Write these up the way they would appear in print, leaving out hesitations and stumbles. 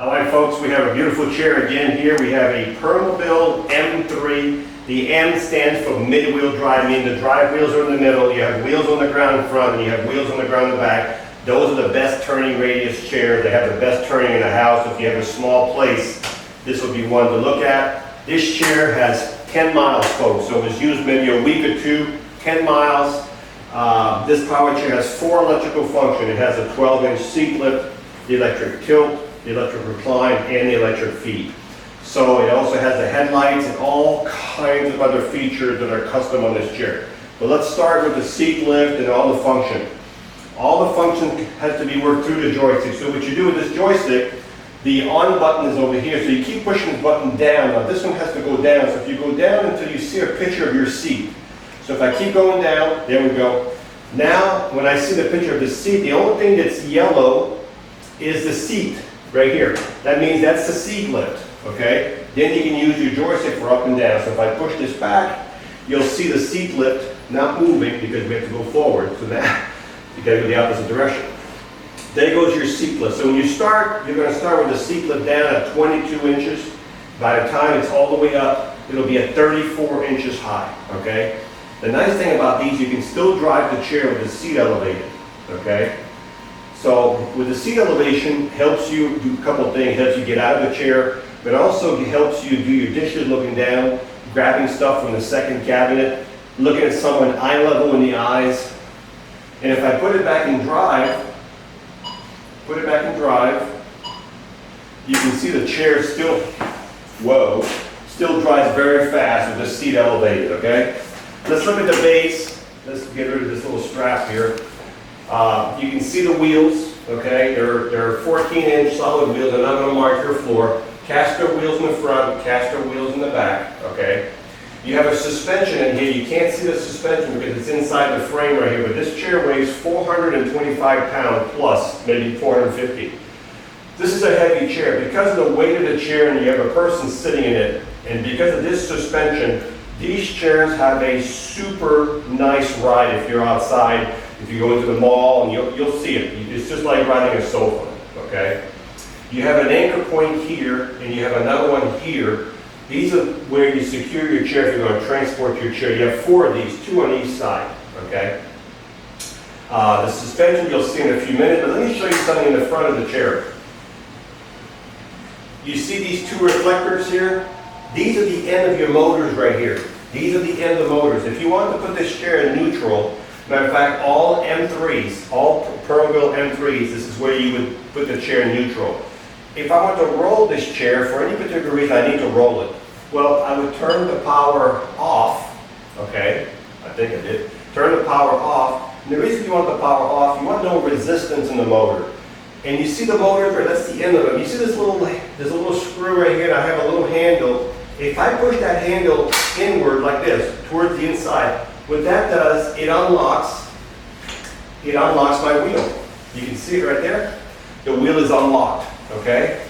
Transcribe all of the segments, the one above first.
All right, folks, we have a beautiful chair again here. We have a Permobil M3. The M stands for mid-wheel drive, meaning the drive wheels are in the middle, you have wheels on the ground in front, and you have wheels on the ground in the back. Those are the best turning radius chairs. They have the best turning in the house. If you have a small place, this will be one to look at. This chair has 10 miles, folks, so it was used maybe a week or two, 10 miles. This power chair has 4 electrical functions. It has a 12-inch seat lift, the electric tilt, the electric recline, and the electric feed. So it also has the headlights and all kinds of other features that are custom on this chair. But let's start with the seat lift and all the function. All the function has to be worked through the joystick. So what you do with this joystick, the on button is over here, so you keep pushing the button down. Now this one has to go down, so if you go down until you see a picture of your seat. So if I keep going down, there we go. Now, when I see the picture of the seat, the only thing that's yellow is the seat right here. That means that's the seat lift, okay? Then you can use your joystick for up and down. So if I push this back, you'll see the seat lift not moving because we have to go forward. So now, you gotta go the opposite direction. There goes your seat lift. So when you start, you're gonna start with the seat lift down at 22 inches. By the time it's all the way up, it'll be at 34 inches high, okay? The nice thing about these, you can still drive the chair with the seat elevated, okay? So with the seat elevation, helps you do a couple of things. Helps you get out of the chair, but also helps you do your dishes looking down, grabbing stuff from the second cabinet, looking at someone eye level in the eyes. And if I put it back in drive, you can see the chair still, still drives very fast with the seat elevated, okay? Let's look at the base. Let's get rid of this little strap here. You can see the wheels, okay? They're 14-inch solid wheels. I'm not going to mark your floor. Caster wheels in the front, caster wheels in the back, okay? You have a suspension in here. You can't see the suspension because it's inside the frame right here, but this chair weighs 425 pounds plus, maybe 450. This is a heavy chair. Because of the weight of the chair and you have a person sitting in it, and because of this suspension, these chairs have a super nice ride if you're outside, if you go into the mall, and you'll see it. It's just like riding a sofa, okay? You have an anchor point here, and you have another one here. These are where you secure your chair if you're going to transport your chair. You have 4 of these, 2 on each side, okay? The suspension you'll see in a few minutes, but let me show you something in the front of the chair. You see these 2 reflectors here? These are the end of your motors right here. These are the end of the motors. If you want to put this chair in neutral, matter of fact, all M3s, all Permobil M3s, this is where you would put the chair in neutral. If I want to roll this chair, for any particular reason, I need to roll it. Well, I would turn the power off, okay? I think I did. Turn the power off. And the reason you want the power off, you want no resistance in the motor. And you see the motor, that's the end of it. You see this there's a little screw right here, and I have a little handle. If I push that handle inward like this, towards the inside, what that does, it unlocks my wheel. You can see it right there. The wheel is unlocked, okay?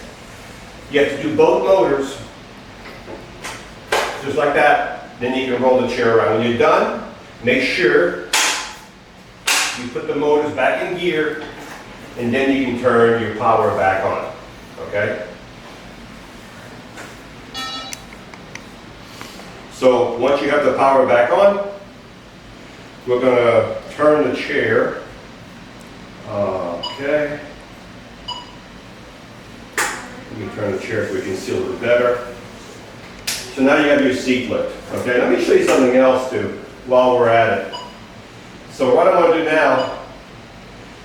You have to do both motors, just like that. Then you can roll the chair around. When you're done, make sure you put the motors back in gear, and then you can turn your power back on, okay? So once you have the power back on, we're going to turn the chair. Okay. Let me turn the chair so we can see a little bit better. So now you have your seat lift. Okay, let me show you something else too while we're at it. So what I'm going to do now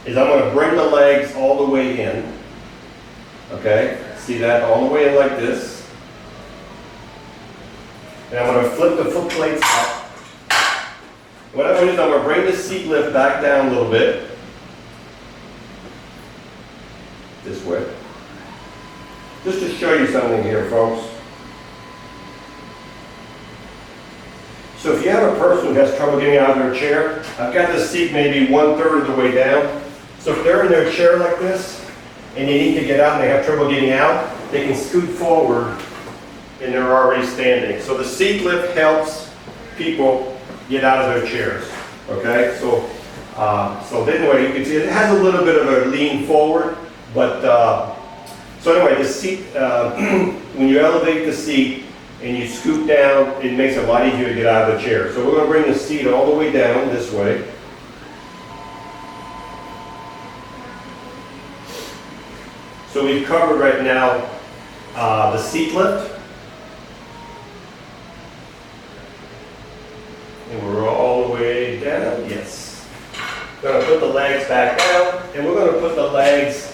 is I'm going to bring the legs all the way in. Okay, see that? All the way in like this. And I'm going to flip the foot plates up. What I'm going to do is I'm going to bring the seat lift back down a little bit. This way. Just to show you something here, folks. So if you have a person who has trouble getting out of their chair, I've got the seat maybe 1/3 of the way down. So if they're in their chair like this, and they need to get out and they have trouble getting out, they can scoot forward and they're already standing. So the seat lift helps people get out of their chairs, okay? So then what you can see, it has a little bit of a lean forward, but So anyway, the seat, when you elevate the seat and you scoot down, it makes it a lot easier to get out of the chair. So we're going to bring the seat all the way down this way. So we've covered right now the seat lift. And we're all the way down, yes. We're going to put the legs back down, and we're going to put the legs,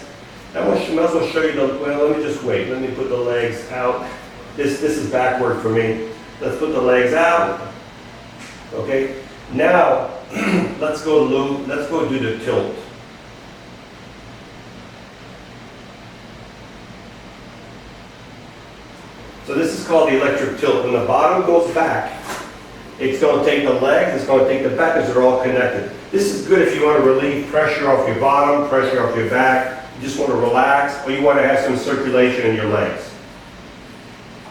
I might as well show you the, well, let me just wait. Let me put the legs out. This is backward for me. Let's put the legs out. Okay, now let's go do the tilt. So this is called the electric tilt. When the bottom goes back, it's going to take the legs, it's going to take the back, because they're all connected. This is good if you want to relieve pressure off your bottom, pressure off your back. You just want to relax, or you want to have some circulation in your legs.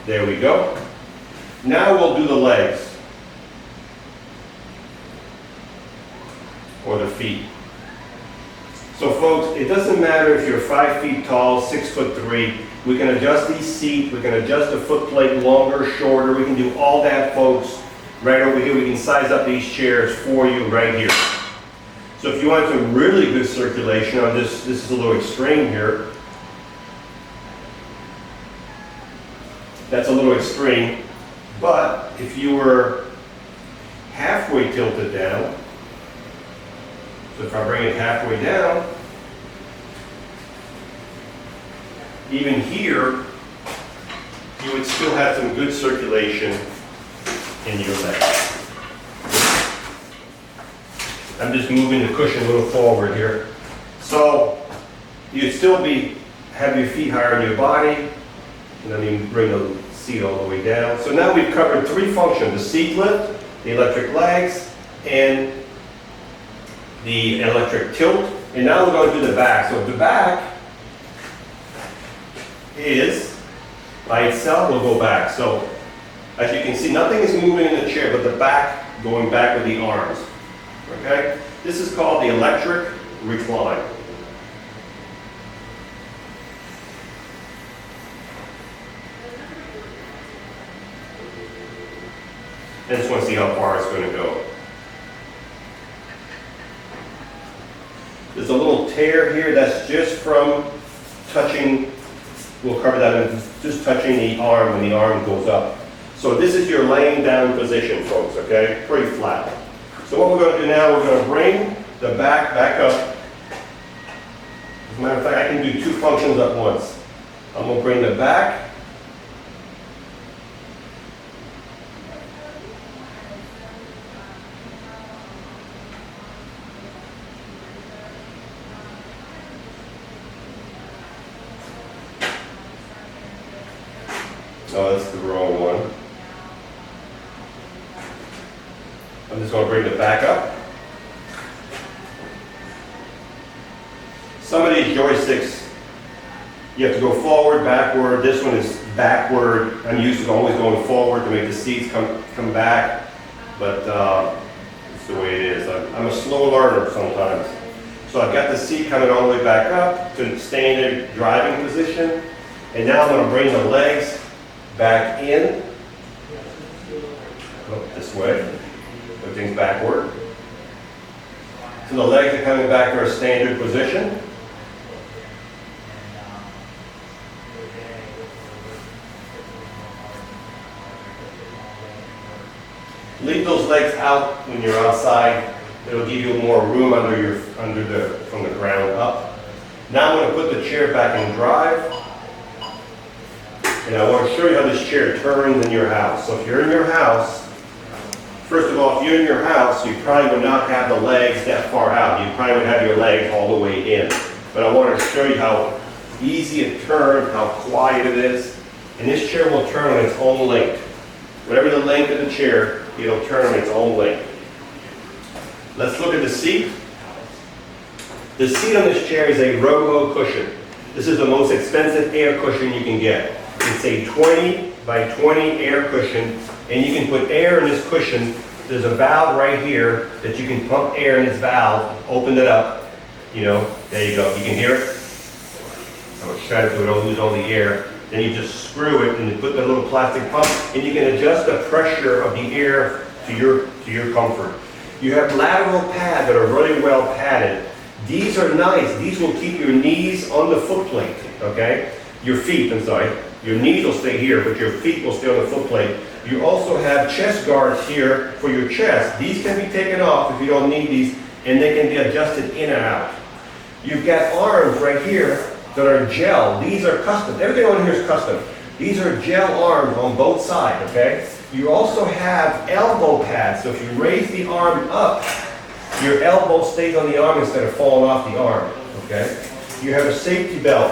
There we go. Now we'll do the legs. Or the feet. So folks, it doesn't matter if you're 5 feet tall, 6'3". We can adjust these seats, we can adjust the foot plate longer, shorter. We can do all that, folks. Right over here, we can size up these chairs for you right here. So if you want some really good circulation on this is a little extreme here. That's a little extreme. But if you were halfway tilted down, so if I bring it halfway down, even here, you would still have some good circulation in your legs. I'm just moving the cushion a little forward here. So you'd still have your feet higher on your body, and then you bring the seat all the way down. So now we've covered 3 functions: the seat lift, the electric legs, and the electric tilt. And now we're going to do the back. So the back is, by itself, will go back. So as you can see, nothing is moving in the chair but the back going back with the arms. Okay? This is called the electric recline. I just want to see how far it's going to go. There's a little tear here that's just from touching, we'll cover that in just touching the arm when the arm goes up. So this is your laying down position, folks, okay? Pretty flat. So what we're going to do now, we're going to bring the back up. As a matter of fact, I can do 2 functions at once. I'm going to bring the back. Oh, that's the wrong one. I'm just going to bring the back up. Some of these joysticks, you have to go forward, backward. This one is backward. I'm used to always going forward to make the seats come back, but it's the way it is. I'm a slow learner sometimes. So I've got the seat coming all the way back up to standard driving position, and now I'm going to bring the legs back in, this way, everything's backward. So the legs are coming back to a standard position. Leave those legs out when you're outside. It'll give you more room from the ground up. Now I'm going to put the chair back in drive. And I want to show you how this chair turns in your house. So if you're in your house, first of all, if you're in your house, you probably would not have the legs that far out. You probably would have your legs all the way in. But I want to show you how easy it turns, how quiet it is. And this chair will turn on its own length. Whatever the length of the chair, it'll turn on its own length. Let's look at the seat. The seat on this chair is a Romo cushion. This is the most expensive air cushion you can get. It's a 20 by 20 air cushion, and you can put air in this cushion. There's a valve right here that you can pump air in this valve, open it up, there you go, you can hear it. I'm going to try to so we don't lose all the air. Then you just screw it and you put the little plastic pump, and you can adjust the pressure of the air to your comfort. You have lateral pads that are really well padded. These are nice. These will keep your knees on the foot plate, okay? Your feet, I'm sorry. Your knees will stay here, but your feet will stay on the foot plate. You also have chest guards here for your chest. These can be taken off if you don't need these, and they can be adjusted in and out. You've got arms right here that are gel. These are custom. Everything on here is custom. These are gel arms on both sides, okay? You also have elbow pads, so if you raise the arm up, your elbow stays on the arm instead of falling off the arm, okay? You have a safety belt.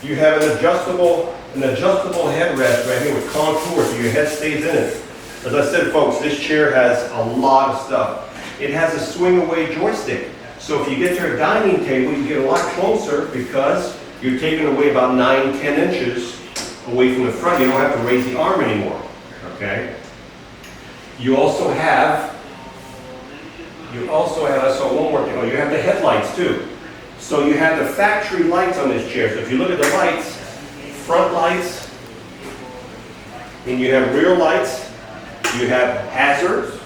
You have an adjustable headrest right here with contour, so your head stays in it. As I said, folks, this chair has a lot of stuff. It has a swing-away joystick. So if you get to a dining table, you get a lot closer because you're taking away about 9-10 inches away from the front. You don't have to raise the arm anymore, okay? You also have, I saw one more thing. Oh, you have the headlights too. So you have the factory lights on this chair. So if you look at the lights, front lights, and you have rear lights, you have hazards,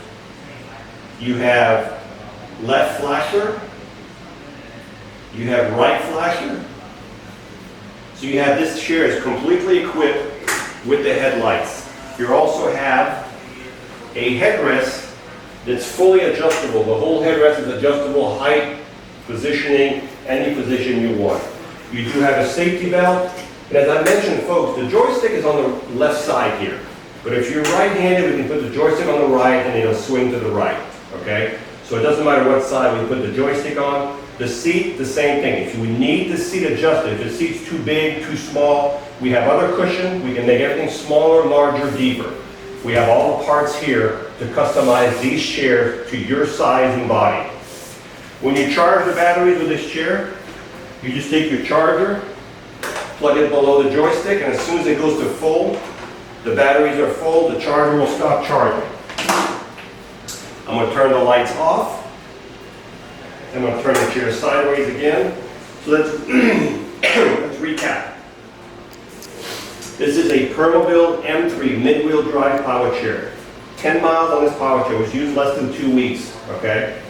you have left flasher, you have right flasher. So you have this chair is completely equipped with the headlights. You also have a headrest that's fully adjustable. The whole headrest is adjustable, height, positioning, any position you want. You do have a safety belt. And as I mentioned, folks, the joystick is on the left side here. But if you're right-handed, we can put the joystick on the right and it'll swing to the right, okay? So it doesn't matter what side we put the joystick on. The seat, the same thing. If you need the seat adjusted, if the seat's too big, too small, we have other cushion. We can make everything smaller, larger, deeper. We have all the parts here to customize these chairs to your size and body. When you charge the batteries with this chair, you just take your charger, plug it below the joystick, and as soon as it goes to full, the batteries are full, the charger will stop charging. I'm going to turn the lights off. I'm going to turn the chair sideways again. So let's recap. This is a Permobil M3 mid-wheel drive power chair. 10 miles on this power chair. It was used less than 2 weeks, okay?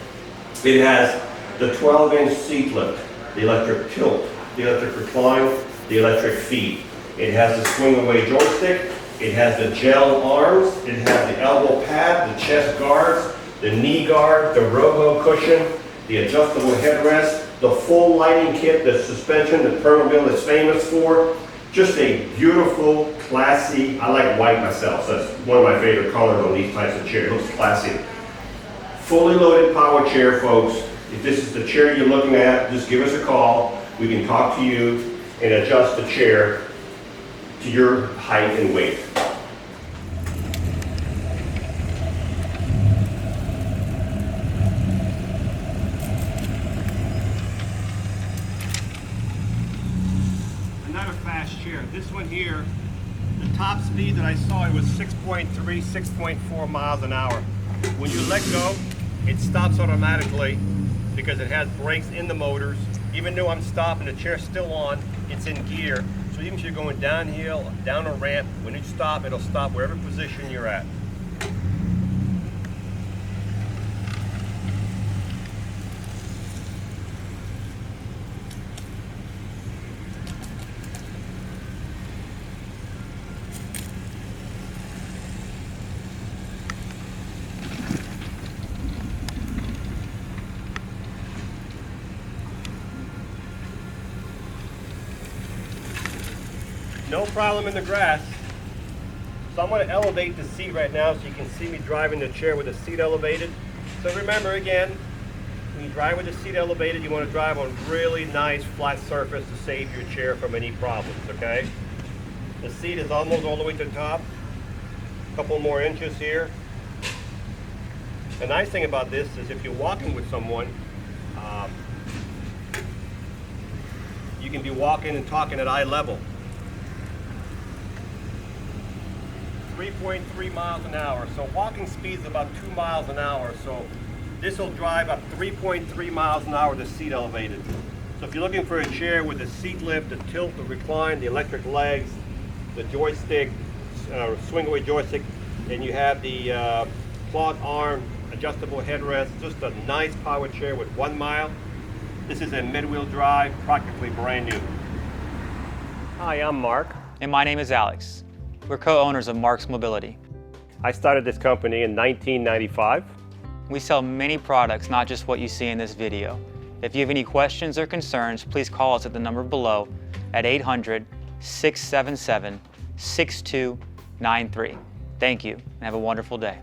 It has the 12-inch seat lift, the electric tilt, the electric recline, the electric feed. It has the swing-away joystick. It has the gel arms. It has the elbow pad, the chest guards, the knee guard, the robo cushion, the adjustable headrest, the full lighting kit, the suspension that Permobil is famous for. Just a beautiful, classy, I like white myself, so that's one of my favorite colors on these types of chairs. It looks classy. Fully loaded power chair, folks. If this is the chair you're looking at, just give us a call. We can talk to you and adjust the chair to your height and weight. Another fast chair. This one here, the top speed that I saw, it was 6.3, 6.4 miles an hour. When you let go, it stops automatically because it has brakes in the motors. Even though I'm stopping, the chair's still on, it's in gear. So even if you're going downhill, down a ramp, when you stop, it'll stop wherever position you're at. No problem in the grass. So I'm going to elevate the seat right now so you can see me driving the chair with the seat elevated. So remember again, when you drive with the seat elevated, you want to drive on really nice flat surface to save your chair from any problems, okay? The seat is almost all the way to the top. A couple more inches here. The nice thing about this is if you're walking with someone, you can be walking and talking at eye level. 3.3 miles an hour. So walking speed is about 2 miles an hour. So this will drive up 3.3 miles an hour, the seat elevated. So if you're looking for a chair with a seat lift, the tilt, the recline, the electric legs, the joystick, swing away joystick, and you have the cloth arm, adjustable headrest, just a nice power chair with 1 mile. This is a mid-wheel drive, practically brand new. Hi, I'm Mark. And my name is Alex. We're co-owners of Marc's Mobility. I started this company in 1995. We sell many products, not just what you see in this video. If you have any questions or concerns, please call us at the number below at 800-677-6293. Thank you, and have a wonderful day.